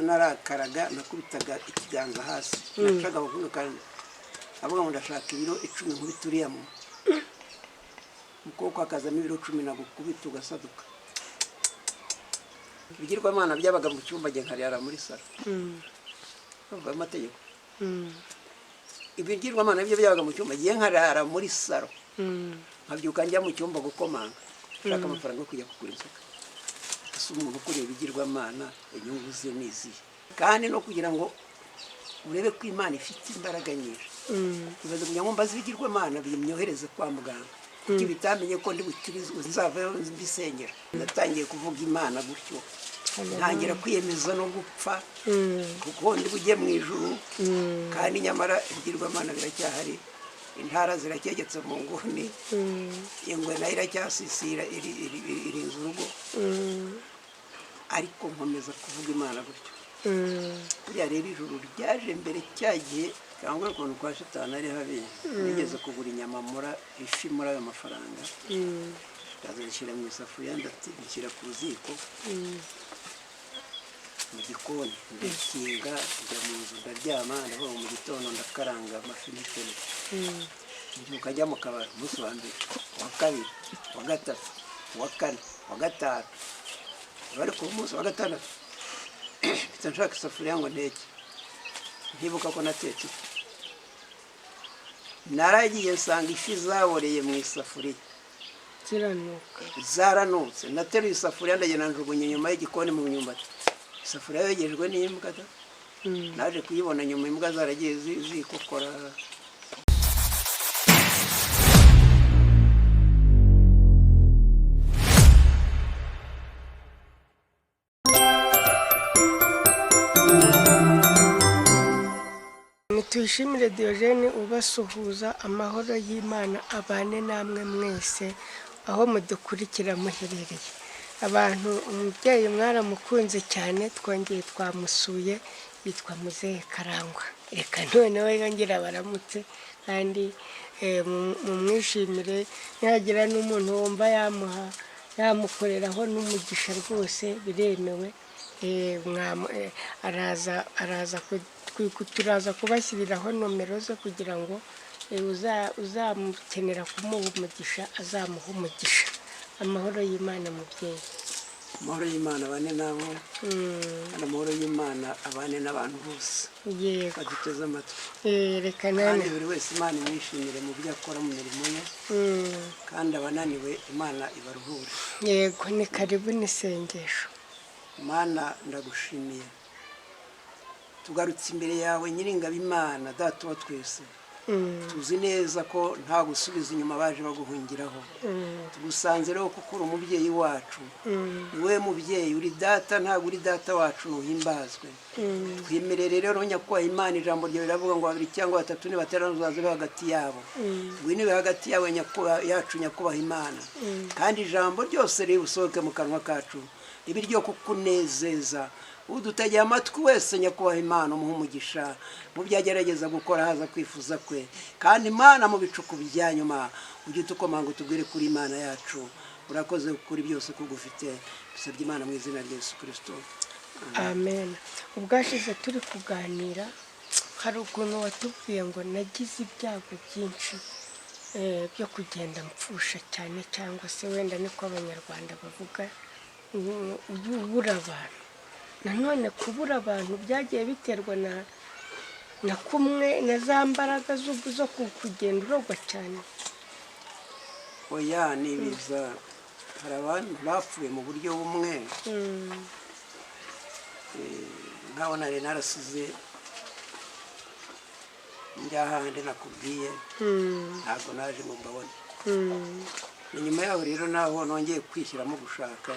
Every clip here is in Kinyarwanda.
narakaraga nakubitaga ikiganza hasi nacaga bavuga kandi avuga ngo ndashaka ibiro 10 nkubituriya mukoko akazamo ibiro 10 nagukubita ugasaduka ibigirwamana byabaga mu cyumba gihe nkarara muri salo bavuga amategeko ibigirwamana byo byabaga mu cyumba gihe nkarara muri salo nkabyuka njya mu cyumba gukomanga shaka amafaranga yo kujya kugura inzoga ese umuntu ukuriye ibigirwamana inyungu ze nizi kandi no kugira ngo urebe ko Imana ifite imbaraga nyinshi bibaza kugira ngo mbaze ibigirwamana bimyohereze kwa muganga kuko bitamenye ko ndi bukirize nzavayo mbisengera natangiye kuvuga Imana gutyo ntangira kwiyemeza no gupfa kuko ndi bujye mu ijuru kandi nyamara ibigirwamana biracyahari intara ziracyegetse mu nguni ingwe nayo iracyasisira irinze urugo ariko nkomeza kuvuga Imana gutyo buriya rero ijuru ryaje mbere cyagiye cyangwa ukuntu kwa Shitani ari habi nigeze kugura inyama mura ifi muri ayo mafaranga ndazishyira mu isafuriya ndatishyira ku ziko mu gikoni ndakinga njya mu nzu ndaryama ndavuga mu gitondo ndakaranga amafi n'ifene mbyuka njya mu kabari umunsi wa mbere wa kabiri wa gatatu wa kane wa gatanu bari ku munsi wa gatandatu mpita nshaka isafuriya ngo nteke ntibuka ko natetse naragiye nsanga ifi zaboreye mu isafuriya zaranutse nateruye isafuriya ndagenda njugunya inyuma y'igikoni mu myumbati isafuriya yogejwe n'imbwa naje kuyibona nyuma imbwa zaragiye zikokora Tuyishimire Diogene ubasuhuza amahoro y'Imana abane namwe mwese aho mudukurikira muherereye abantu umubyeyi mwaramukunze cyane twongeye twamusuye yitwa Muzehe Karangwa reka noneho yongera baramutse kandi mumwishimire nyagira n'umuntu wumva yamukoreraho n'umugisha rwose biremewe turaza kubashyiriraho nomero ze kugira ngo uzamukenera kumuha umugisha azamuha umugisha amahoro y'Imana mubyeyi amahoro y'Imana abane namwe amahoro y'Imana abane n'abantu bose baduteze amatwi reka nane buri wese Imana imwishimire mu byo akora mu mirimo ye kandi abananiwe Imana ibaruhure yego ni karibu n'isengesho Imana ndagushimiye tugarutse imbere yawe nyiringabo Imana data wa twese tuzi neza ko nta gusubiza inyuma baje baguhungiraho tugusanze rero kuko uri umubyeyi wacu niwe mubyeyi uri data ntabwo uri data wacu nuhimbazwe twimerere rero nyakubahwa Imana ijambo ryawe riravuga ngo babiri cyangwa batatu nibaterana uzaze hagati yabo ngwino be hagati yawe nyakubahwa Imana kandi ijambo ryose riri busohoke mu kanwa kacu ibi ryo kukunezeza udutegeye amatwi wese nyakubahwa Imana umuha umugisha mu byagerageza gukora haza kwifuza kwe kandi Imana mu bicuku byanyuma ujye utukomanga utubwire kuri Imana yacu urakoze kuri byose kugufite bisabye Imana mu izina rya Yesu Kristo amen ubwashize turi kuganira hari ukuntu watubwiye ngo nagize ibyago byinshi byo kugenda mpfusha cyane cyangwa se wenda niko abanyarwanda bavuga ubura abantu nanone kubura abantu byagiye biterwa na kumwe na za mbaraga zo kugenda urogwa cyane oya nibiza hari abantu bapfuye mu buryo bumwe nkabona rero narasize njyahandi nakubwiye ntabwo naje ngo mbabone inyuma yaho rero naho nongeye kwishyiramo gushaka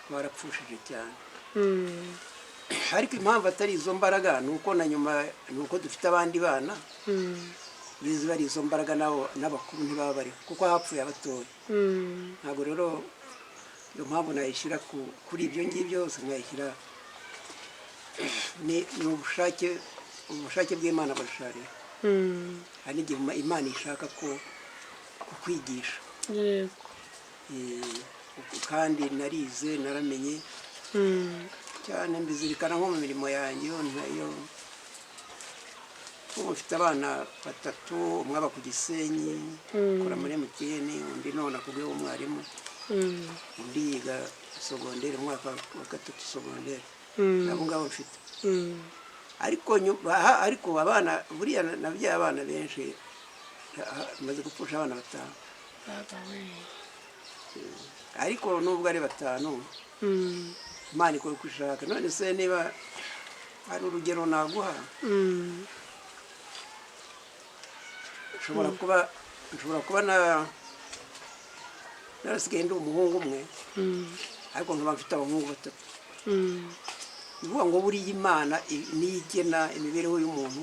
twarapfushije cyane ariko impamvu atari izo mbaraga nuko na nyuma nuko dufite abandi bana bizi bari izo mbaraga n'abakuru ntibaba bari kuko hapfuye abatoya ntabwo rero iyo mpamvu nayishyira kuri ibyo ngibyo byose nkayishyira ni ubushake bw'Imana barusharira hari n'igihe Imana ishaka kukwigisha yego kandi narize naramenye cyane mbizirikana nko mu mirimo yanjye iyo mfite abana 3, umwe aba ku Gisenyi akora muri MTN, undi none akubwiye umwarimu, undi yiga segonderi umwaka wa 3 segonderi, nabo ngabo mfite. ariko abana buriya nabyaye abana benshi, maze gupfusha abana 5. ariko nubwo ari 5 Imana ikora uko ishaka. None se niba hari urugero naguha, nshobora kuba narasigaye ndi umuhungu umwe, ariko nkaba mfite abahungu 3. Bivuga ngo buriya Imana niyo igena imibereho y'umuntu,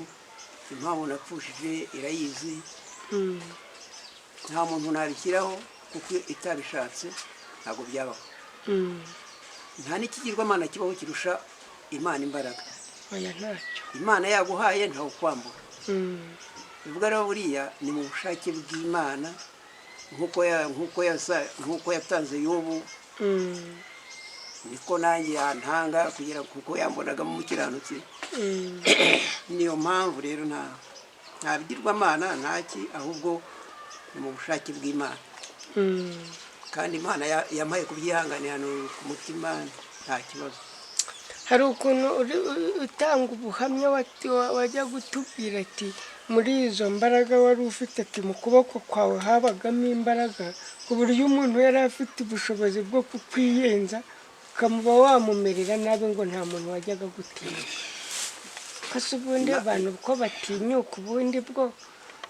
impamvu napfushije irayizi, nta muntu nabishyiraho kuko itabishatse ntabwo byabaho. Nta n'ikigirwamana kibaho kirusha Imana imbaraga. Imana yaguhaye ntawe ukwambura. Bivuga rero buriya ni mu bushake bw'Imana, nk'uko yatanze Yobu, niko nanjye yantanga kuko yambonaga mu mukiranutsi. Niyo mpamvu rero nta bigirwamana ntaki, ahubwo ni mu bushake bw'Imana. kandi Imana yampaye kubyihanganira ku mutima nta kibazo. Hari ukuntu utanga ubuhamya wajya gutubwira ati muri izo mbaraga wari ufite, ati mu kuboko kwawe habagamo imbaraga ku buryo umuntu yari afite ubushobozi bwo kukwiyenza ukamuba wamumerera nabi ngo nta muntu wajyaga gutinya. Kasi ubundi abantu uko batinyuka ubundi bwo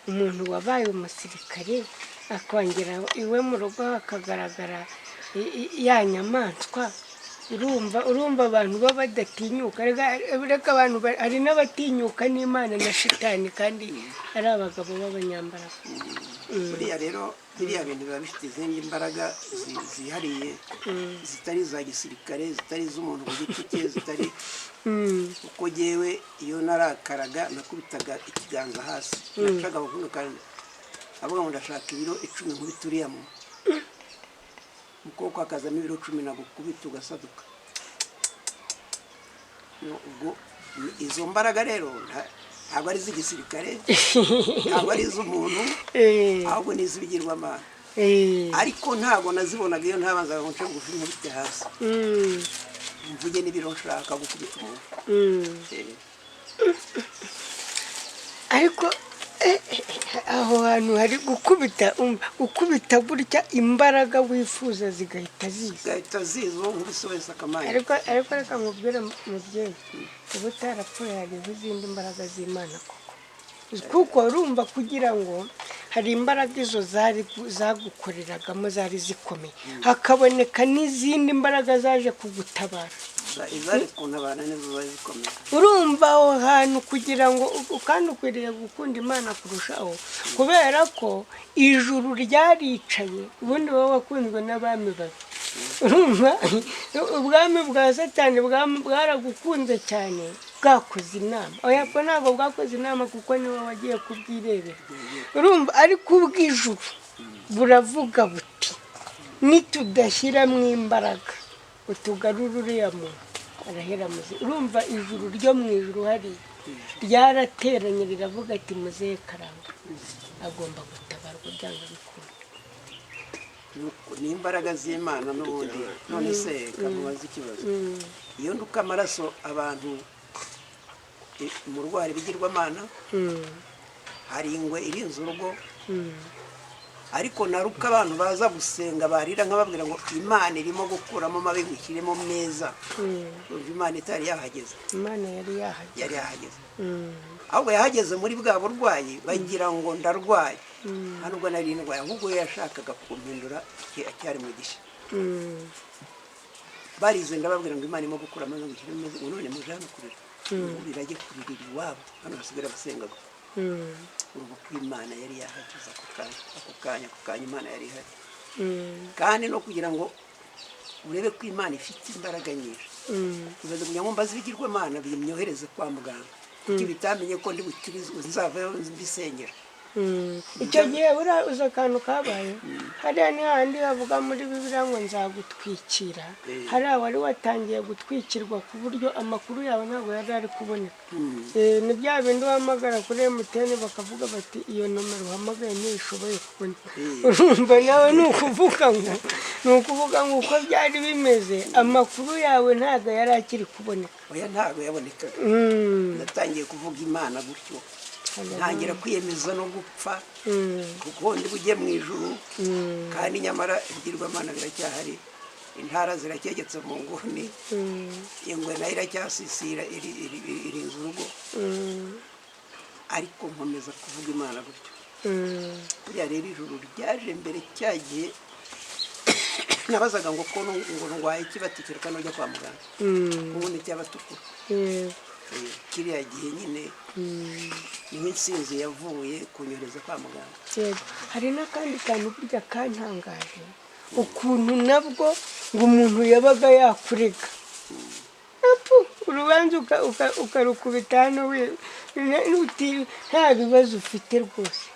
umuntu wabaye umusirikare akongera iwe mu rugo hakagaragara ya nyamaswa, urumva abantu baba badatinyuka. Reka abantu hari n'abatinyuka n'Imana na shitani kandi ari abagabo b'abanyambaraga. Buriya rero biriya bintu biba bifite izindi mbaraga zihariye zitari iza gisirikare, zitari iz'umuntu ku giti cye, zitari uko jyewe iyo narakaraga nakubitaga ikiganza hasi, nacaga abahungu kandi avuga ngo ndashaka ibiro 10 nkubita uriyamo, mukoko akazamo ibiro 10 nagukubita ugasaduka. Ubwo izo mbaraga rero ntabwo ari iz'igisirikare, ntabwo ari iz'umuntu, ahubwo ni iz'ibigirwamana. Ariko ntabwo nazibonaga iyo ntabanzaga ngo nce bugufi nkubite hasi, mvuge n'ibiro nshaka gukubita umuntu. Ariko aho hantu hari gukubita gutya imbaraga wifuza zigahita ziza nkubise wese akamanya. ariko reka nkubwire mubyeyi, uba utarapfuye hariho izindi mbaraga z'Imana kuko urumva kugira ngo hari imbaraga izo zagukoreragamo zari zikomeye, hakaboneka n'izindi mbaraga zaje kugutabara. Izari kuntabara nizo zari zikomeye. Urumva aho hantu kugira ngo kandi ukwiriye gukunda Imana kurushaho, kubera ko ijuru ryaricaye, ubundi wowe wakunzwe n'abami babi. Urumva ubwami bwa Satani bwaragukunze cyane, bwakoze inama. Oya ko ntabwo bwakoze inama kuko niwe wagiye kubwirebera. Urumva ariko ubw'ijuru buravuga buti nitudashyiramo imbaraga utugarura uriya muntu arahera muze. Urumva ijuru ryo mu ijuru hari ryarateranye riravuga ati muzehe Karangwa agomba gutabarwa byanga bikunda. Ni imbaraga z'Imana n'ubundi. None se kamubaza ikibazo, iyo nduka amaraso abantu mu rwari bigirwamana, hari ingwe irinze urugo, ariko naruka abantu baza gusenga barira nkababwira ngo Imana irimo gukuramo mabi gushyiremo meza. Imana itari yahageze. Imana yari yahageze. Ahubwo yahageze muri bwa burwayi bagira ngo ndarwaye, nubwo nari ndwaye, ahubwo yashakaga kumpindura cyari mu gishya. Barize ndababwira ngo Imana irimo gukuramo mabi gushyiremo meza, none mujana kurira birajye kuririra iwabo, hano hasigara basengaga. Urwo kw'Imana yari yahageze ako kanya Imana yari ihari. Kandi no kugira ngo urebe ko Imana ifite imbaraga nyinshi, bibaze kugira ngo mbaze ibigirwamana bimyohereze kwa muganga kuko bitamenye ko ndi bukirizwe nzavayo mbisengera. icyo gihe buriya uzi akantu kabaye hariya ni handi havuga muri bibiliya ngo nzagutwikira hariya wari watangiye gutwikirwa ku buryo amakuru yawe ntabwo yari ari kuboneka. Ni bya bindi uhamagara kuri MTN bakavuga bati iyo nomero uhamagaye ntishoboye kuboneka. Urumva nawe ni ukuvuga ngo uko byari bimeze amakuru yawe ntabwo yari akiri kuboneka. Oya ntabwo yabonekaga. Natangiye kuvuga Imana gutyo ntangira kwiyemeza no gupfa kuko ndi bujye mu ijuru kandi nyamara ibigirwamana biracyahari, intara ziracyegetse mu nguni, ingwe nayo iracyasisira irinze urugo, ariko nkomeza kuvuga Imana gutyo. buriya rero ijuru ryaje mbere cya gihe nabazaga ngo ndwaye ikibatikira kandi ujya kwa muganga ubundi cy'abatukura kiriya gihe nyine niho intsinzi yavuye kunyohereza kwa muganga. Hari n'akandi kantu burya kantangaje ukuntu nabwo ngo umuntu yabaga yakurega urubanza ukarukubita hano nta bibazo ufite rwose.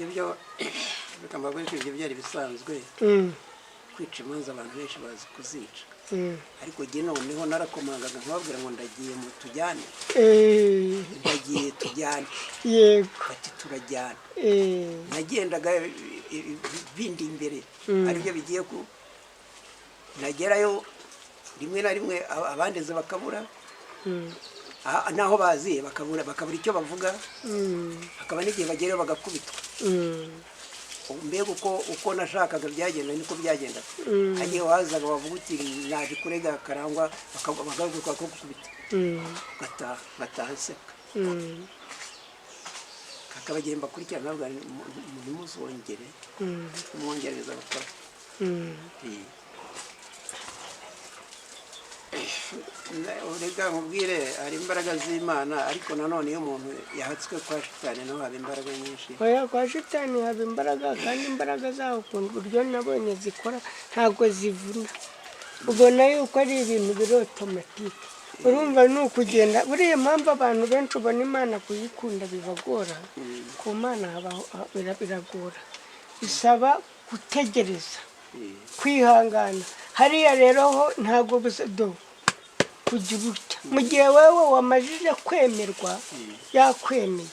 Ibyo bikambaga ko ibyo byari bisanzwe kwica imanza abantu benshi bazi kuzica, ariko jye noneho narakomangaga nkababwira ngo ndagiye mu tujyane, ndagiye tujyane, yego bati turajyana. Nagendaga bindi imbere aribyo bigiye ku nagerayo rimwe na rimwe abandeze bakabura naho baziye bakabura icyo bavuga, hakaba n'igihe bagerayo bagakubitwa. Mbega uko nashakaga byagenda niko byagendaga. Hagiye wazaga wavuga uti naje kurega Karangwa bagaruka ko gukubita gataha nseka kakabagenda bakurikirana nabwo ntimuzongere umwongereza bakora. Urega nkubwire hari imbaraga z'Imana, ariko nanone iyo umuntu yahatswe kwa shitani naho haba imbaraga nyinshi. Oya, kwa shitani haba imbaraga, kandi imbaraga zaho ukuntu uburyo nabonye zikora ntabwo zivuna, ubona yuko ari ibintu biri otomatike. Urumva ni ukugenda buriya mpamvu abantu benshi ubona Imana kuyikunda bibagora, ku Mana biragora, bisaba gutegereza kwihangana. Hariya rero ho ntabwo do kugira utya mu gihe wewe wamajije kwemerwa yakwemeye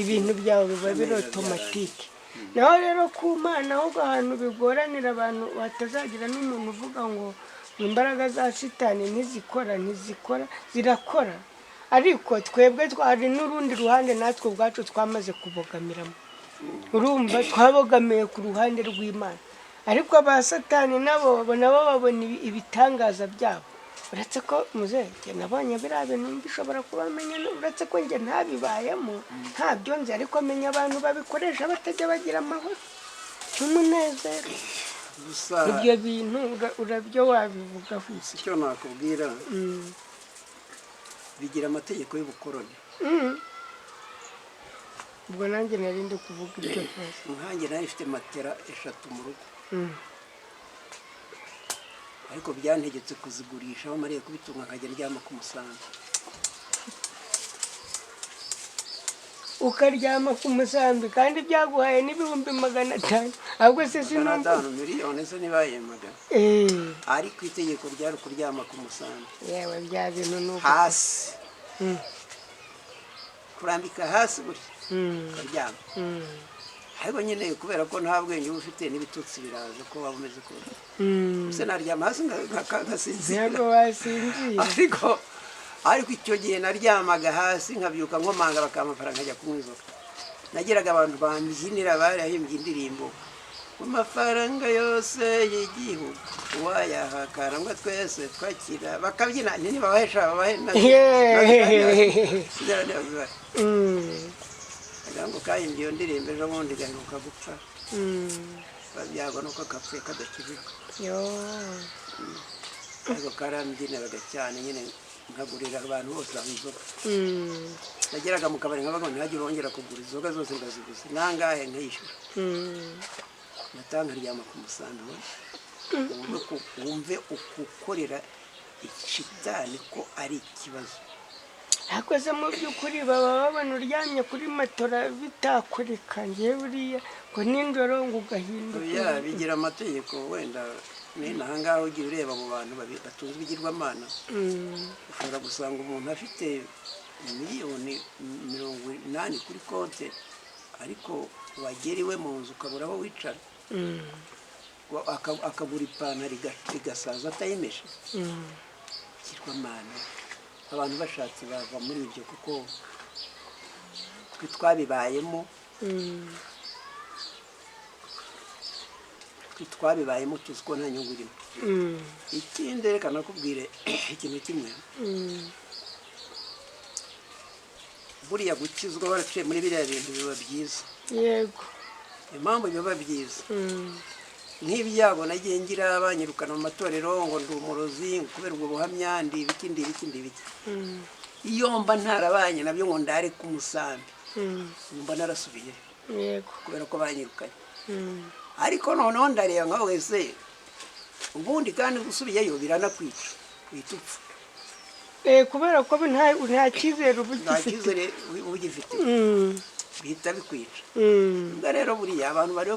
ibintu byawe biba biri otomatike. Naho rero ku Mana ahubwo ahantu bigoranira abantu batazagira n'umuntu uvuga ngo imbaraga za shitani ntizikora, zirakora, ariko twebwe twari n'urundi ruhande natwe ubwacu twamaze kubogamiramo. Urumva twabogamiye ku ruhande rw'Imana, ariko aba satani nabo babona ibitangaza byabo. Uretse ko muzeke nabonye biriya bintu bishobora kubamenya, uretse ko njye ntabibayemo ntabyo nzi, ariko menya abantu babikoresha batajya bagira amahoro n'umunezero. Ibyo bintu urabyo wabivugaho icyo nakubwira, bigira amategeko y'ubukoroni. Ubwo nanjye narindi kuvuga ibyo byose. Nkanjye nari mfite matera 3 mu rugo, ariko byantegetse kuzigurisha aho mariye kubitunga nkajya ndyama ku musambi. Ukaryama ku musambi kandi byaguhaye n'ibihumbi 500, ahubwo se sinumva 500 miliyoni se nibayemaga. Ariko itegeko ryari kuryama ku musambi. Yewe bya bintu nuko hasi kurambika hasi gutya ukaryama. Ariko nyine kubera ko nta bwenge ufite n'ibitutsi biraza ko waba umeze ko se naryama hasi ngasinzira. Yego wasinzira. Ariko icyo gihe naryamaga hasi nkabyuka nkomanga bakamafara nkajya kunywa inzoga. Nagiraga abantu bambyinira barahimbye indirimbo ku mafaranga yose y'igihugu wayaha Karangwa twese twakira, bakabyina ntibabahesha babahena. Ngo kahimbye iyo ndirimbo ejo bundi gaheruka gupfa, babyagwa nuko kapfuye kadakijijwe. Ariko karambyiniraga cyane nyine nkagurira abantu bose aho inzoga. Nageraga mu kabari nkabaga ntihagire wongera kugura inzoga zose ngaziguze nangahe nkayishyura. Natanga ryama ku musambi wumve ukukorera ishitani ko ari ikibazo. hakoze mu by'ukuri baba babona uryamye kuri matora bitakurika ngewe buriya ngo nijoro ngo ugahinduka bigira amategeko wenda aha ngaha ugira ureba abo bantu batunze ibigirwamana ushobora gusanga umuntu afite miliyoni 80 kuri konti ariko wagera iwe mu nzu ukabura aho wicara akagura ipantaro igasaza atayimeje ikigirwamana abantu bashatse bava muri ibyo kuko twe twabibayemo tuzi ko nta nyungu irimo ikindi reka nakubwire ikintu kimwe buriya gukizwa waraciye muri biriya bintu biba byiza yego impamvu biba byiza nk'ibyago nagiye ngira banyirukana mu matorero ngo ndi umurozi kubera ubwo buhamya ndi ibiki iyo mba ntarabanye nabyo ngo ndare ku musambi mba narasubiye yego kubera ko banyirukanye ariko noneho ndareba nka wese ubundi kandi usubiyeyo biranakwica uhita upfa kubera ko nta cyizere uba ugifite bihita bikwica ubwo rero buriya abantu bari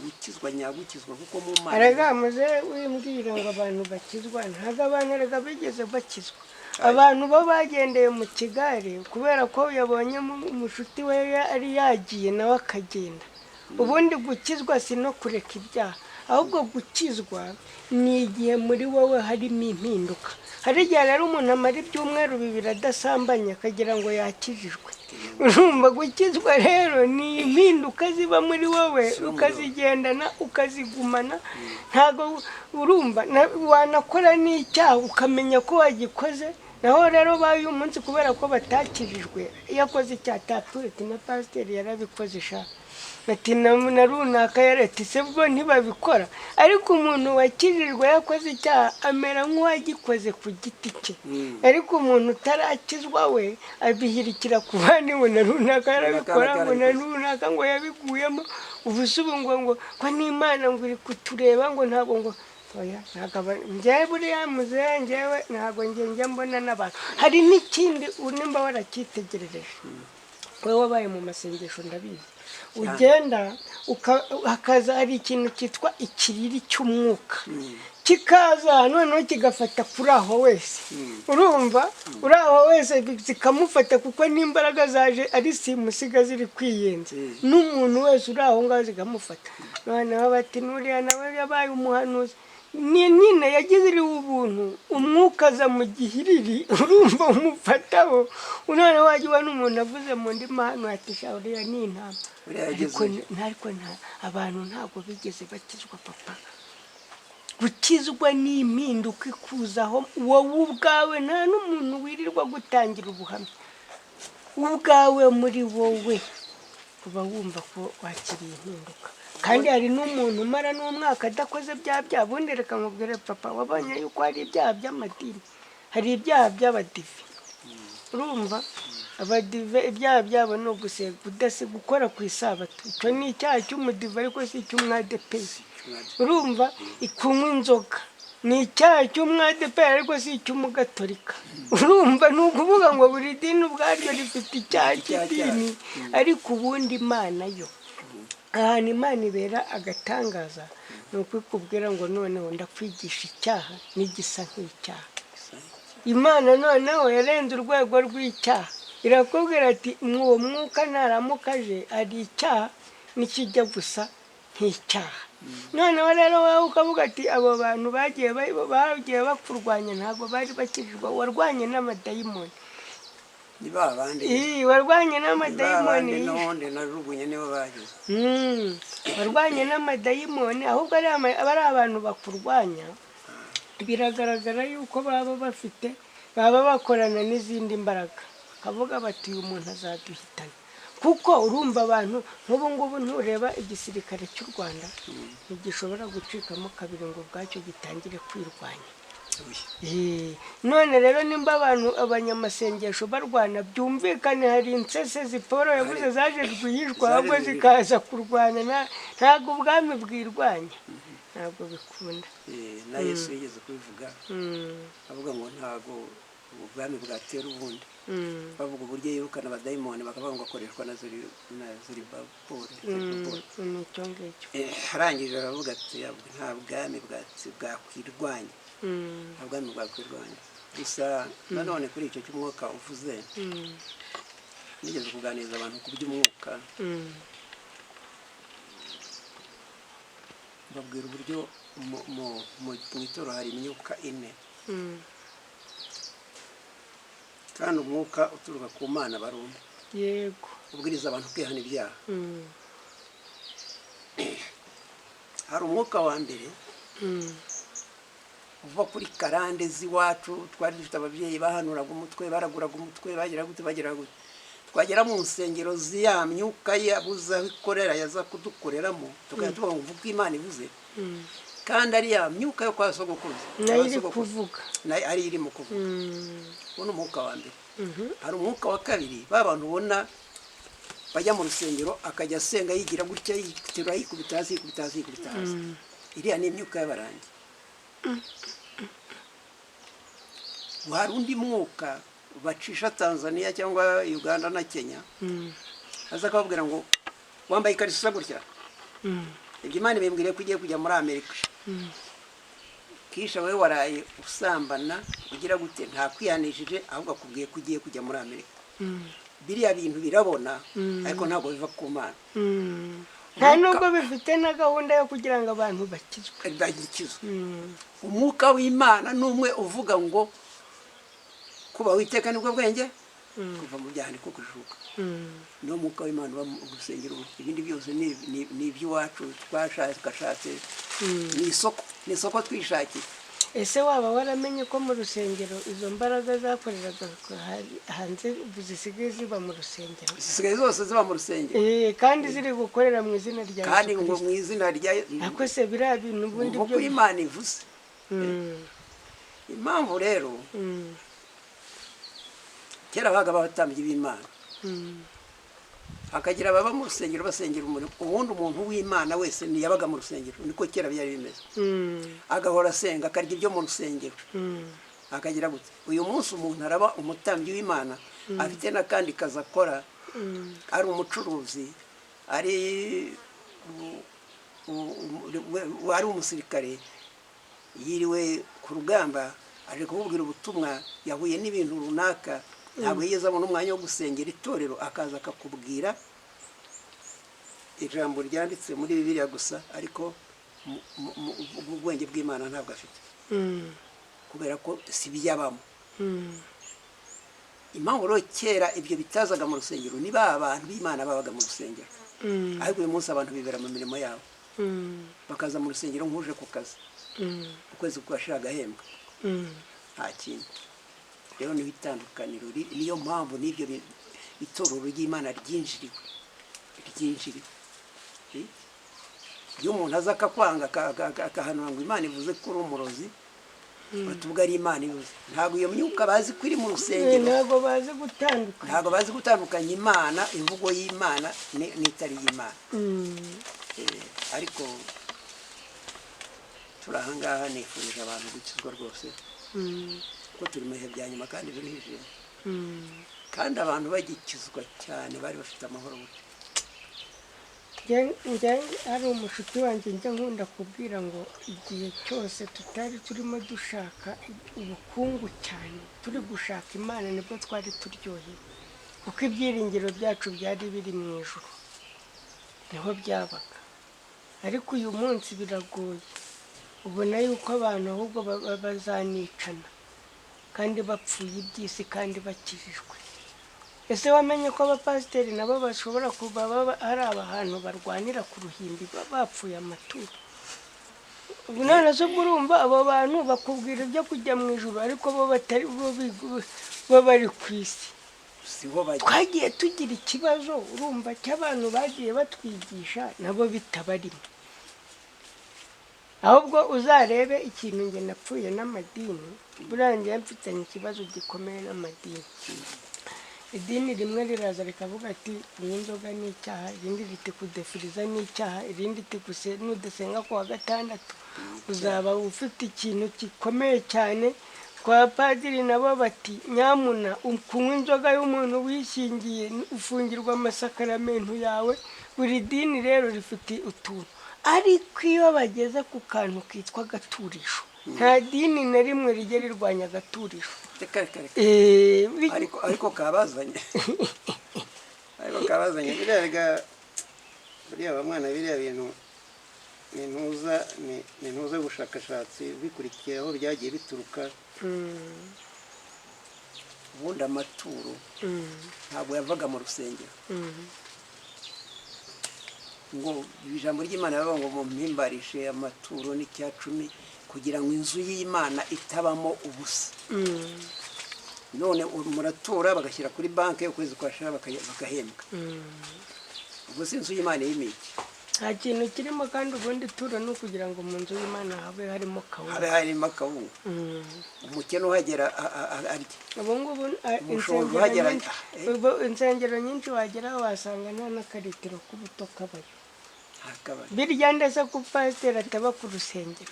gukizwa nyagukizwa kuko mu mana aragamuze wimbwira ngo abantu bakizwa ntabwo abantu rega bigeze bakizwa abantu bo bagendeye mu kigare kubera ko yabonye umushuti we ari yagiye nawe akagenda ubundi gukizwa si no kureka ibyaha ahubwo gukizwa ni igihe muri wowe harimo impinduka hari igihe rero umuntu amara ibyumweru 2 adasambanye akagira ngo yakijijwe urumva gukizwa rero ni impinduka ziba muri wowe ukazigendana ukazigumana ntago urumva wanakora n'icyaha ukamenya ko wagikoze naho rero bayu umunsi kubera ko batakijijwe yakoze icyaha tapfuye na pasiteri yarabikoze ishaka ati na runaka yarati se bwo ntibabikora ariko umuntu wakijijwe yakoze icyaha amera nk'uwagikoze ku giti cye ariko umuntu utarakizwa we abihirikira ku bandi ngo na runaka yarabikora ngo na runaka ngo yabiguyemo ubusubu ngo n'Imana ngo iri kutureba ngo ntabwo ngo njyewe buriya muzehe njyewe ntabwo njye mbona n'abantu hari n'ikindi nimba waracyitegerereje wowe wabaye mu masengesho ndabizi ugenda hakaza hari ikintu cyitwa ikiriri cy'umwuka kikaza noneho kigafata kuri aho wese urumva uri aho wese zikamufata kuko n'imbaraga zaje ari simusiga ziri kwiyenza n'umuntu wese uri aho ngaho zikamufata noneho bati nuriya nawe yabaye umuhanuzi nyine yagize ubuntu umwuka aza mu gihiriri urumva umufataho none wagiwe n'umuntu avuze mu ndimi hano ati uriya ni intama ariko abantu ntabwo bigeze bakizwa papa gukizwa n'impinduka ikuzaho wowe ubwawe nta n'umuntu wirirwa gutangira ubuhamya ubwawe muri wowe uba wumva ko wakiriye impinduka kandi hari n'umuntu umara n'umwaka adakoze bya bundi reka nkubwire papa wabonye yuko hari ibyaha by'amadini hari ibyaha by'abadive urumva abadive ibyaha byabo ni ugusega gukora ku isabato icyo ni icyaha cy'umudive ariko si icy'umwadeperi urumva kunywa inzoga ni icyaha cy'umwadeperi ariko si icy'umugatolika urumva ni ukuvuga ngo buri dini ubwaryo rifite icyaha cy'idini ariko ubundi Imana yo ahantu Imana ibera agatangaza ni ukubwira ngo noneho ndakwigisha icyaha n'igisa nk'icyaha Imana noneho yarenze urwego rw'icyaha irakubwira ati uwo mwuka naramukaje ari icyaha n'ikijya gusa nk'icyaha noneho rero wowe ukavuga ati abo bantu bagiye bakurwanya ntabwo bari bakijijwe warwanye n'amadayimoni warwanye n'amadayimoni warwanye n'amadayimoni ahubwo ari abantu bakurwanya biragaragara yuko baba bakorana n'izindi mbaraga bakavuga bati uyu muntu azaduhitana kuko urumva abantu nk'ubu ngubu ntureba igisirikare cy'u Rwanda ntigishobora gucikamo kabiri ngo ubwacyo gitangire kwirwanya none rero nimba abantu abanyamasengesho barwana byumvikane hari insese ziporo yavuze zaje rwihishwa ahubwo zikaza kurwana ntabwo ubwami bwirwanya ntabwo bikunda na Yesu yigeze kubivuga avuga ngo ntabwo ubwami bwatera ubundi bavuga uburyo yirukana abadayimoni bakavuga ngo akoreshwa na Zerubabeli nicyo ngicyo arangije aravuga ati nta bwami bwakwirwanya nta bwami bwakwirwanya gusa nanone kuri icyo cy'umwuka uvuze nigeze kuganiriza abantu ku by'umwuka babwira uburyo mu itorero hari imyuka ine kandi umwuka uturuka ku Mana barumva yego ubwiriza abantu kwihana ibyaha hari umwuka wa mbere uva kuri karande z'iwacu twari dufite ababyeyi bahanuraga umutwe baraguraga umutwe bagira gute twagera mu nsengero z'iya myuka yabuze aho ikorera yaza kudukoreramo tukajya tuvuga ngo uvuge Imana ivuze kandi ari ya myuka yo kwa sogokuruza nayo iri kuvuga ari irimo kuvuga uwo ni umwuka wa mbere hari umwuka wa kabiri ba bantu ubona bajya mu rusengero akajya asenga yigira gutya yiterura yikubita hasi iriya ni imyuka y'abarangi hari undi mwuka bacisha Tanzania cyangwa Uganda na Kenya aza akababwira ngo wambaye ikariso isa gutya ibyo Imana ibimbwiriye ko ugiye kujya muri Amerika kisha wowe waraye usambana ugira gute nta kwihanishije ahubwo akubwiye ko ugiye kujya muri Amerika biriya bintu birabona ariko ntabwo biva ku Mana nta nubwo bifite na gahunda yo kugira ngo abantu bakizwe umwuka w'Imana n'umwe uvuga ngo kuba witeka nibwo bwenge kuva mu byaha niko kujijuka niwo mwuka w'Imana uba mu rusengero ibindi byose ni iby'iwacu twashatse ni isoko twishakiye ese waba waramenye ko mu rusengero izo mbaraga zakoreraga hanze zisigaye ziba mu rusengero zisigaye zose ziba mu rusengero kandi ziri gukorera mu izina rya Yesu kandi ngo mu izina rya ariko se biriya bintu ubundi byo Imana ivuze impamvu rero kera baga abatambyi b'Imana hakagira ababa mu rusengero basengera umurimo ubundi umuntu w'Imana wese ntiyabaga mu rusengero niko kera byari bimeze agahora asenga akarya ibyo mu rusengero akagira gute uyu munsi umuntu araba umutambyi w'Imana afite n'akandi kazi akora ari umucuruzi ari umusirikare yiriwe ku rugamba aje kububwira ubutumwa yahuye n'ibintu runaka ntabwo yigeze abona umwanya wo gusengera itorero akaza akakubwira ijambo ryanditse muri Bibiliya gusa ariko ubwenge bw'Imana ntabwo afite kubera ko si byabamo impamvu rero kera ibyo bitazaga mu rusengero ni ba bantu b'Imana babaga mu rusengero ariko uyu munsi abantu bibera mu mirimo yabo bakaza mu rusengero nk'uje ku kazi ukwezi kugashira agahembwa nta kintu rero niho itandukaniro niyo mpamvu n'ibyo itorero ry'Imana ryinjiriwe iyo umuntu aza akakwanga akahanura ngo Imana ivuze ko uri umurozi batuvuga ari Imana ivuze ntabwo iyo myuka bazi ko iri mu rusengero ntabwo bazi gutandukanya Imana imvugo y'Imana n'itari y'Imana ariko turi ahangaha nifurije abantu gukizwa rwose ko turi mu bihe bya nyuma kandi biruhije kandi abantu bagikizwa cyane bari bafite amahoro hari umushuti wanjye njya nkunda kubwira ngo igihe cyose tutari turimo dushaka ubukungu cyane turi gushaka Imana nibwo twari turyoheye kuko ibyiringiro byacu byari biri mu ijuru niho byabaga ariko uyu munsi biragoye ubona yuko abantu ahubwo bazanicana kandi bapfuye iby'isi kandi bakijijwe ese wamenye ko abapasiteri nabo bashobora kuba hari ahantu barwanira ku ruhimbi bapfuye amaturo ubu none zo urumva abo bantu bakubwira ibyo kujya mu ijuru ariko bo batari bo bari ku isi twagiye tugira ikibazo urumva cy'abantu bagiye batwigisha nabo bitabarimo ahubwo uzarebe ikintu nge napfuye n'amadini burangiye mfitanye ikibazo gikomeye n'amadini idini rimwe riraza rikavuga ati iyi nzoga ni icyaha irindi riti kudefiriza ni icyaha irindi riti nudasenga ku wa gatandatu uzaba ufite ikintu gikomeye cyane kwa padiri nabo bati nyamuna kunywa inzoga y'umuntu wishingiye ufungirwa amasakaramentu yawe. Buri dini rero rifite utuntu, ariko iyo bageze ku kantu kitwa agaturisho nta dini na rimwe rijya rirwanya agaturisho. ariko kabazanye buriya abamwana biriya bintu ni ntuza ubushakashatsi bikurikiye aho byagiye bituruka. ubundi amaturo ntabwo yavaga mu rusengero, ngo ijambo ry'Imana rivuga ngo mumpimbarishe amaturo n'icya cumi kugira ngo inzu y'Imana itabamo ubusa. none muratura bagashyira kuri banki, ukwezi kwashira bagahembwa. ubwo si inzu y'Imana y'imiki? nta kintu kirimo, kandi ubundi tura ni ukugira ngo mu nzu y'Imana habe harimo kawunga. umukene uhagera arya. ubu ngubu insengero nyinshi wagera wasanga nta n'akaritiro k'ubuto kabayo. birya ndetse ko pasiteri ataba ku rusengero.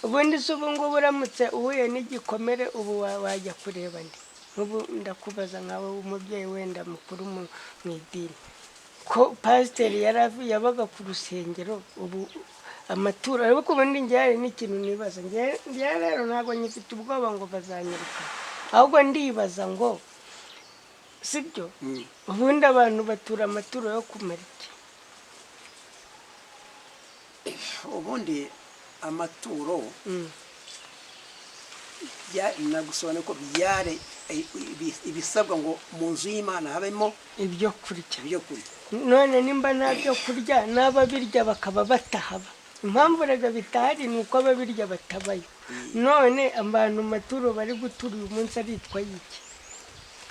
ubundi se ubu ngubu uramutse uhuye n'igikomere ubu wajya kureba ndi. ubu ndakubaza nkawe umubyeyi wenda mukuru mu idini, ko pasiteri yabaga ku rusengero, ubu amaturo. ariko ubundi njye hari n'ikintu nibaza, njye rero ntabwo nyifite ubwoba ngo bazanyiruka, ahubwo ndibaza ngo sibyo ubundi abantu batura amaturo yo kumara iki? ubundi amaturo nagusobanura ko byare ibisabwa ngo mu nzu y'Imana habemo ibyo kurya. none nimba nta byo kurya n'ababirya bakaba batahaba, impamvu rega bitahari ni uko ababirya batabayo. none abantu maturo bari gutura uyu munsi aritwa y'iki,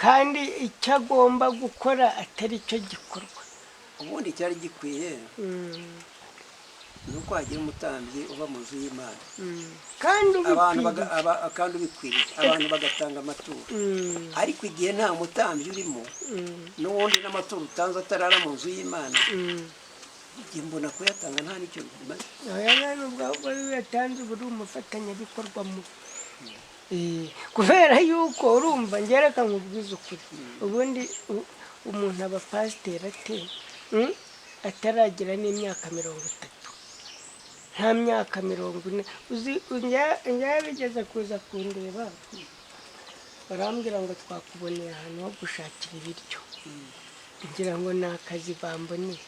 kandi icyo agomba gukora atari cyo gikorwa. ubundi cyari gikwiye nuko hagira umutambyi uba mu nzu y'Imana, kandi ubikwiriye abantu bagatanga amaturo. ariko igihe nta mutambyi urimo, n'ubundi n'amaturo utanze atarara mu nzu y'Imana, igihe mbona kuyatanga nta n'icyo bimaze. nubwo yatanze uba uri umufatanyabikorwa mu kubera yuko urumva ngereka nkubwiza ukuri. ubundi umuntu aba pasiteri ate ataragira n'imyaka 30, nta myaka 40. bigeze kuza kundeba barambwira ngo twakuboneye ahantu ho gushakira ibiryo, ngira ngo ni akazi bamboneye,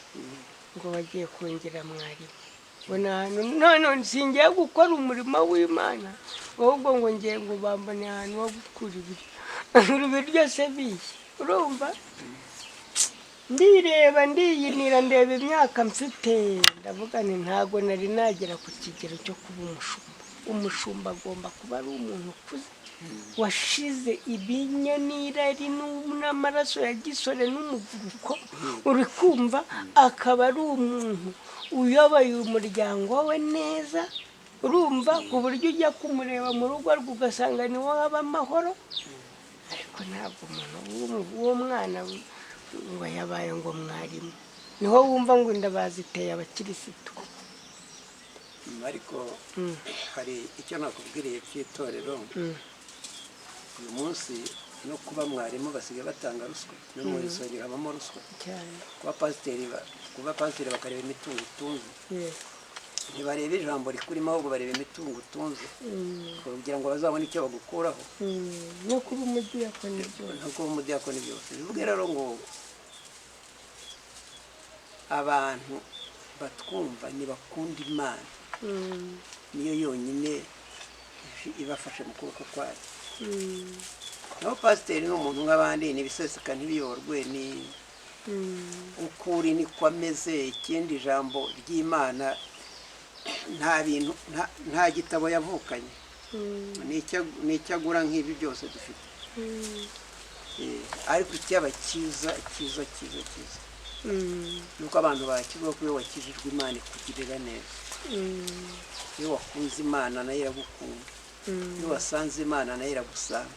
ngo bagiye kongera mwarimu. none singiye gukora umurimo w'Imana, ahubwo ngo ngiye ngo bambone ahantu ho gukura ibiryo se biye. urumva ndireba ndiyinira ndeba imyaka mfite, ndavuga nti ntabwo nari nagera ku kigero cyo kuba umushumba. agomba kuba ari umuntu ukuze, washize ibinya n'irari n'amaraso ya gisore n'umuvuduko, uri kumva, akaba ari umuntu uyoboye umuryango we neza. urumva ku buryo ujya kumureba mu rugo rwe ugasanga niwo haba amahoro. ariko ntabwo umuntu w'uwo mwana ngo yabaye ngo mwarimu, niho wumva ngo inda baziteye abakirisitu. ariko hari icyo nakubwiriye cy'itorero. uyu munsi no kuba mwarimu basigaye batanga ruswa, no mu isonga habamo ruswa. kuba pasiteri bakareba imitungo utunze, ntibareba ijambo rikurimo, ahubwo bareba imitungo utunze kugira ngo bazabone icyo bagukuraho. no kuba umudiyakoni byose. bivuge rero ngo abantu batwumva ntibakunda Imana, niyo yonyine ibafashe mu kuboko kwayo. naho pasiteri ni umuntu nk'abandi, n'ibiseseka ntibiyorwe, ni ukuri niko ameze. ikindi jambo ry'Imana nta gitabo yavukanye, ni icyo agura nk'ibi byose dufite. ariko icyaba cyiza nuko abantu bakizwa ko iyo wakijijwe Imana ikugirira neza. iyo wakunze Imana nayo iragukunda, iyo wasanze Imana nayo iragusanga.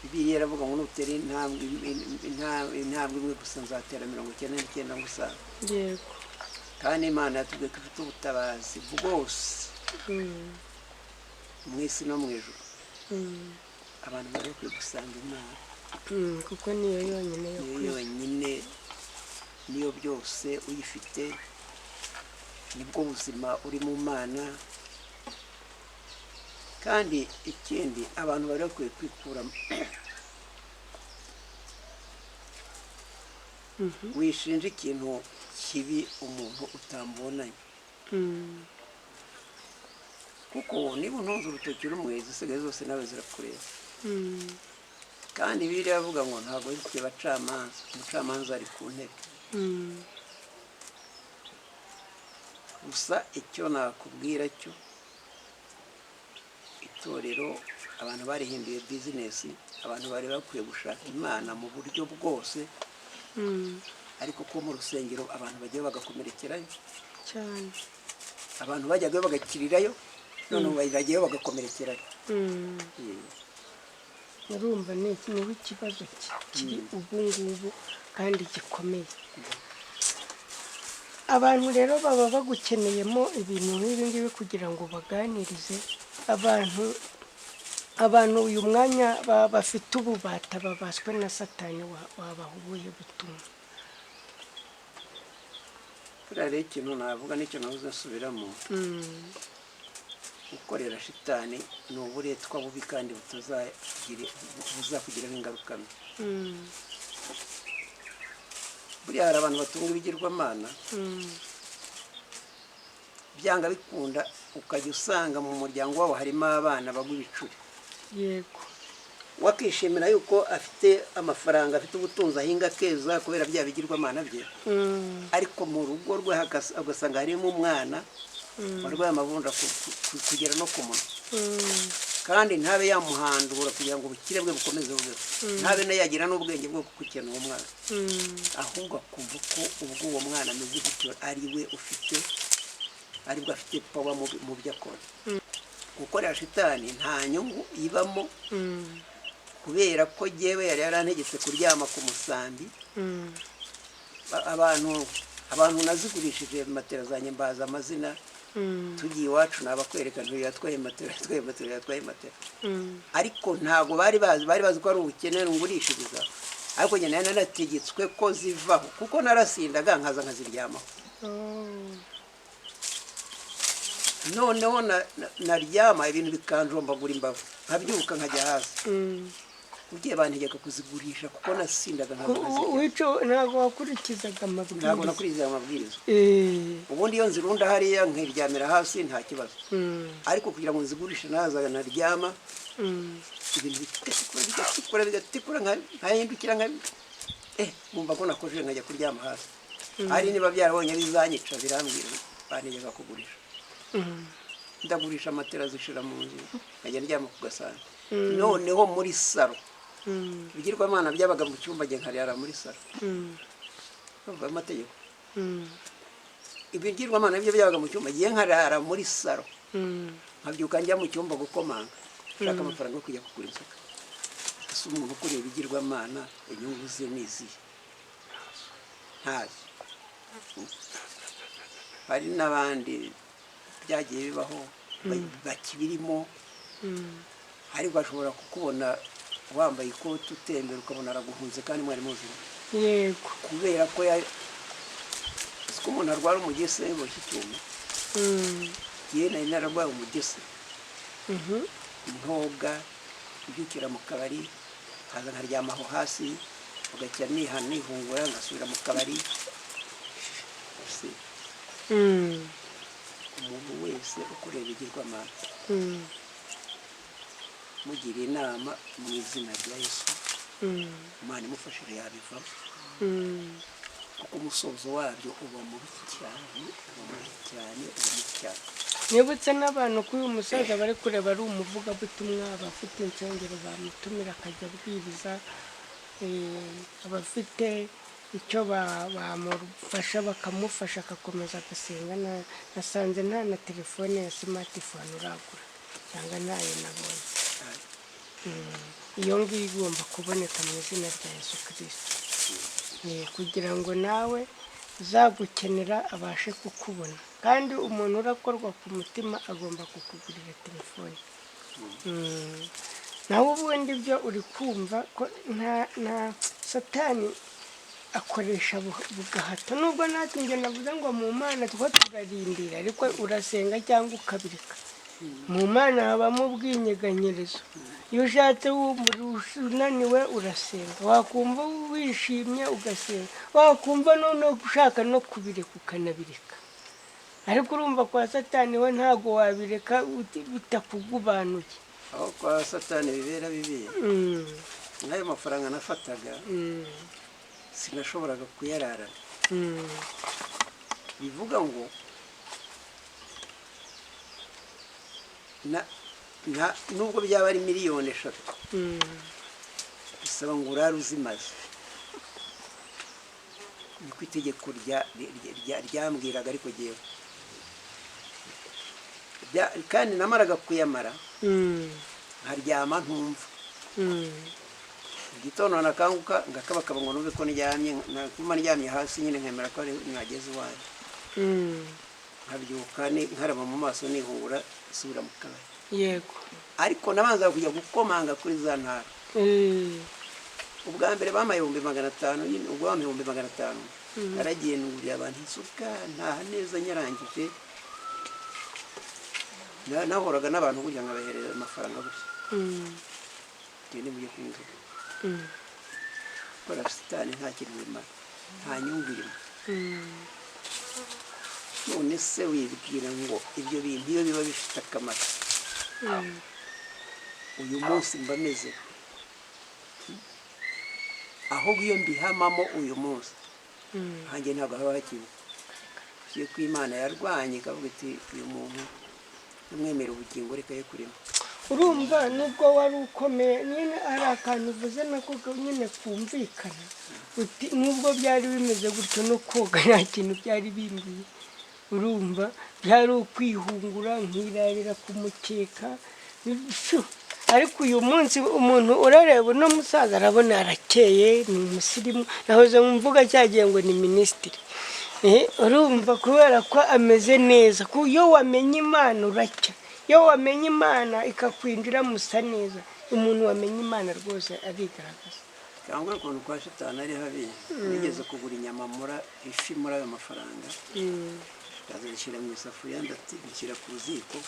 Bibiliya iravuga ngo nutera intambwe imwe gusa nzatera 99 ngusanga. kandi Imana yatubwiye ko ifite ubutabazi bwose mu isi no mu ijuru. abantu bari bakwiye gusanga imana kuko niyo yonyine yo niyo kwiga. yonyine, niyo byose uyifite nibwo buzima uri mu mana. kandi ikindi abantu bari bakwiye kwikuramo, wishinja ikintu kibi umuntu utambonanye, kuko niba untunze urutoki rumwe zisigaye zose nawe zirakureba. kandi Bibiliya iravuga ngo ntabwo zifite abacamanza, umucamanza ari ku ntebe. gusa icyo nakubwira cyo, itorero abantu barihinduye bizinesi, abantu bari bakwiye gushaka imana mu buryo bwose, ariko ko mu rusengero abantu bagiye bagakomerekerayo cyane. abantu bajyaga bagakirirayo, none ubu bagiyeyo bagakomerekerayo. urumva niho ikibazo kiri ubu ngubu kandi gikomeye. abantu rero baba bagukeneyemo ibintu nk'ibi ngibi kugira ngo baganirize abantu uyu mwanya bafite ububata, babaswe na satani, wabaha ubuhe butumwa? buriya rero ikintu navuga n'icyo nabuze nsubiramo, gukorera shitani ni uburetwa bubi kandi buzakugiraho ingaruka mbi. buriya hari abantu batunga ibigirwamana, byanga bikunda ukajya usanga mu muryango wabo harimo abana bagwa ibicuri. yego. wakishimira yuko afite amafaranga, afite ubutunzi, ahinga akeza kubera bya bigirwamana bye, ariko mu rugo rwe ugasanga harimo umwana warwaye amavunja kugera no ku munwa, kandi ntabe yamuhandura kugira ngo ubukire bwe bukomeze bubeho, ntabe nayagira n'ubwenge bwo gukurikiranira uwo mwana, ahubwo akumva ko ubwo uwo mwana ameze gutyo ari we ufite, aribwo afite pawa mu byo akora. gukorera shitani nta nyungu ibamo, kubera ko jyewe yari yarantegetse kuryama ku musambi. abantu nazigurishije matera zanjye mbaza amazina, tugiye iwacu nabakwereka yatwaye matera, yatwaye matera, ariko ntabwo bari bazi ko ari ubukene ngurishiriza, ariko njye nari nanategetswe ko zivaho, kuko narasindaga nkaza nkaziryamaho. noneho naryama ibintu bikanjombagura imbavu, nkabyuka nkajya hasi. ugiye bantegeka kuzigurisha kuko nasindaga ntabwo wakurikizaga amabwiriza. ntabwo nakurikizaga amabwiriza. ubundi iyo nzirunda hariya nkiryamira hasi nta kibazo, ariko kugira ngo nzigurishe nazaga naryama, ibintu bigatikura nkahindukira nkumva ko nakojeje nkajya kuryama hasi. hari niba byarabonye bizanyica birambwira bantegeka kugurisha. ndagurisha matera zishira mu nzu, nkajya ndyama ku gasambi. noneho muri saro ibigirwamana byabaga mu cyumba njye nkarara muri saro. urumva amategeko. ibigirwamana byo byabaga mu cyumba njye nkarara muri saro, nkabyuka njya mu cyumba gukomanga nshaka amafaranga yo kujya kugura inzoga. ese umuntu ukuriye ibigirwamana inyungu ze ni izihe? ntazi. hari n'abandi byagiye bibaho bakibirimo, ariko ashobora kukubona wambaye ikoti utembera ukabona araguhunze kandi mwari muzima. yego. kubera ko ko umuntu arwara umugese boshye icyuma. yewe nari nararwaye umugese, ntoga mbyukira mu kabari, nkaza nkaryamaho hasi, ugacya nihungura ngasubira mu kabari. umuntu wese ukorera ibigirwamana, mugira inama mu izina rya Yesu, Imana imufashije yabivamo, kuko umusozo wabyo uba mubi cyane, nibutse n'abantu ko uyu musaza bari kureba ari umuvugabutumwa, abafite insengero bamutumira akajya abwiriza, abafite icyo bamufasha bakamufasha agakomeza agasenga. nasanze nta na telefone ya simatifone uragura, cyangwa ntayo nabonye. iyo ngiyo igomba kuboneka mu izina rya Yesu Kristo, kugira ngo nawe uzagukenera abashe kukubona. kandi umuntu urakorwa ku mutima agomba kukugurira telefone. nawe ubundi byo uri kumva ko nta satani akoresha bugahato, nubwo natwe njye navuze ngo mu Mana two turarindira, ariko urasenga cyangwa ukabireka. Mu Mana habamo ubwinyeganyirizo. Iyo ushatse wumva unaniwe urasenga, wakumva wishimye ugasenga, wakumva no ushaka no kubireka ukanabireka. Ariko urumva kwa satani we ntabwo wabireka bitakugubanuye. aho kwa satani bibera bibi, nk'ayo mafaranga nafataga sinashoboraga kuyararana. bivuga ngo nubwo byaba ari miliyoni 3 bisaba ngo urare uzimaze. niko itegeko ryambwiraga, ariko jyewe kandi namaraga kuyamara nkaryama ntumva. igitondo nakanguka ngakabakaba ngo numve ko ndyamye hasi nyine nkemera ko mwageze iwanjye. nkabyuka nkaraba mu maso nihura isubira mu kabari. Yego. ariko nabanza kujya gukomanga kuri za ntara. ubwa mbere bamaye 500 nyine, ubwo bamaye 500 naragiye nuguriye abantu isuka ntaha neza nyarangije. nahoraga n'abantu kugira ngo abahereze amafaranga gusa. ngende mujye kwinjira. kora satani nta kintu bimara, nta nyungu irimo. none se wibwira ngo ibyo bintu iyo biba bifite akamaro, uyu munsi mba meze ahubwo iyo mbihamamo uyu munsi hanjye ntabwo haba hakibuka. ugiye ko Imana yarwanye ikavuga iti uyu muntu umwemera ubugingo reka ye kurema. urumva nubwo wari ukomeye nyine ari akantu uvuze nako nyine kumvikana, nubwo byari bimeze gutyo no koga nta kintu byari bimbiye. urumva byari ukwihungura nkirarira ku mukeka. ariko uyu munsi umuntu urareba uno musaza arabona arakeye, ni umusirimu. nahoze mvuga cyagiye ngo ni minisitiri. urumva kubera ko ameze neza. iyo wamenye Imana uracya, iyo wamenye Imana ikakwinjira musa neza. umuntu wamenye Imana rwose arigaragaza. cyangwa ukuntu kwa shitani ari habi. nigeze kugura inyama ifi muri ayo mafaranga, ndazishyira mu isafuriya ndashyira ku ziko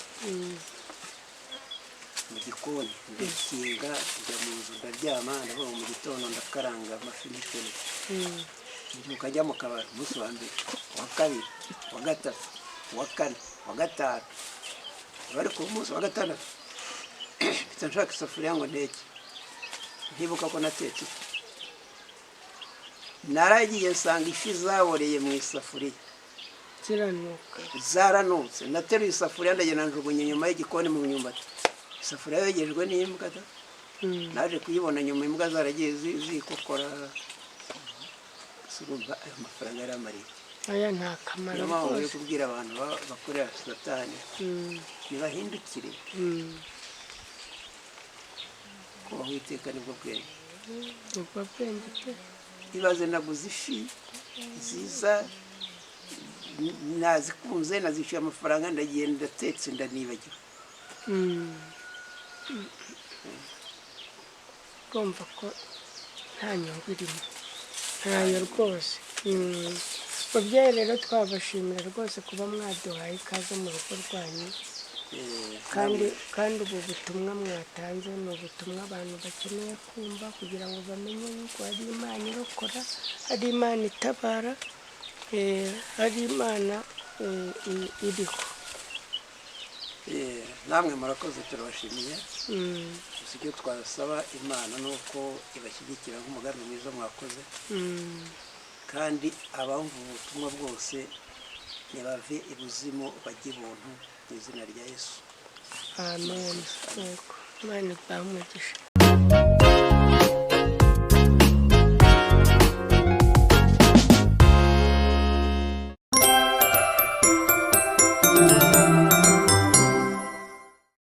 mu gikoni, ndakinga njya mu nzu ndaryama. ndavuga mu gitondo ndakaranga amafi n'ifiriti. mbyuka njya mu kabari umunsi wa mbere, wa kabiri, wa gatatu, wa kane, wa gatanu. bari ku munsi wa gatandatu mpita nshaka isafuriya ngo ndeke, ntibuka ko natetse. naragiye nsanga ifi zaboreye mu isafuriya, zaranutse. nateruye isafuriya ndagenda njugunya inyuma y'igikoni mu myumbati. isafuriya yegejwe n'imbwa. naje kuyibona nyuma imbwa zaragiye zikokora. surumva ayo mafaranga yari amariye. aya nta kamaro niyo mpamvu yo kubwira abantu bakorera satani ntibahindukire. kubaho iteka nibwo bwenge. ubwo bwenge pe. ibaze naguze ifi nziza, nazikunze, nazishyuye amafaranga, ndagiye ndatetse ndanibagiwe. urumva ko nta nyungu irimo, ntayo rwose. babyeyi rero twabashimira rwose kuba mwaduhaye ikaze mu rugo rwanyu. kandi ubu butumwa mwatanze ni ubutumwa abantu bakeneye kumva, kugira ngo bamenye yuko hari Imana irokora, hari Imana itabara, hari Imana iriho. namwe murakoze, turabashimiye. gusa icyo twasaba Imana ni uko ibashyigikira nk'umugambi mwiza mwakoze. kandi abamva ubutumwa bwose ntibave ibuzimu bajye ibuntu mu izina rya Yesu. amen. Imana ibahe umugisha.